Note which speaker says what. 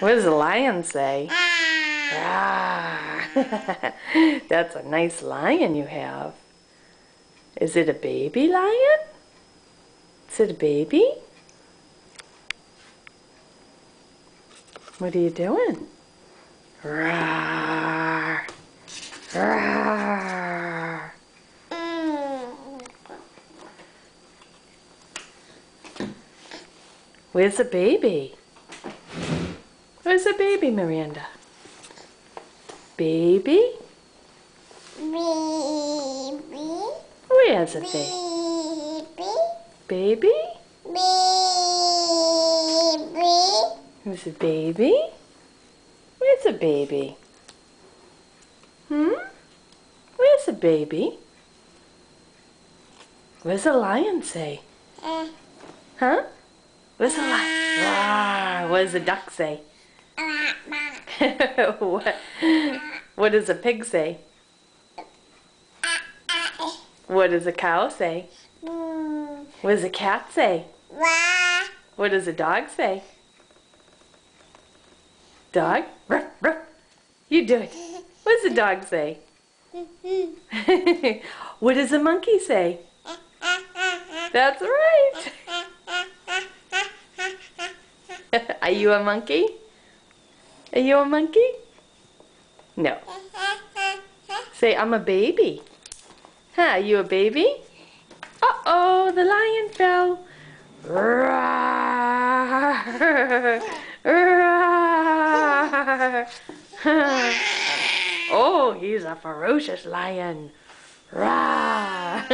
Speaker 1: What does a lion say? Rawr. That's a nice lion you have. Is it a baby lion? Is it a baby? What are you doing? Rawr. Rawr. Where's the baby? Where's the baby, Miranda? Baby?
Speaker 2: Baby.
Speaker 1: Where's the baby?
Speaker 2: Baby.
Speaker 1: Baby?
Speaker 2: Baby.
Speaker 1: Who's the baby? Where's the baby? Where's the baby? What does the lion say? Huh? What does the lion? Rawr. What does the duck say? What does a pig say? What does a cow say? What does a cat say? What does a dog say? Dog? Ruff, ruff. You do it. What does a dog say? What does a monkey say? That's right. Are you a monkey? Are you a monkey? No. Say, I'm a baby. Huh, are you a baby? Uh-oh, the lion fell. Roar. Roar. Oh, he's a ferocious lion. Roar.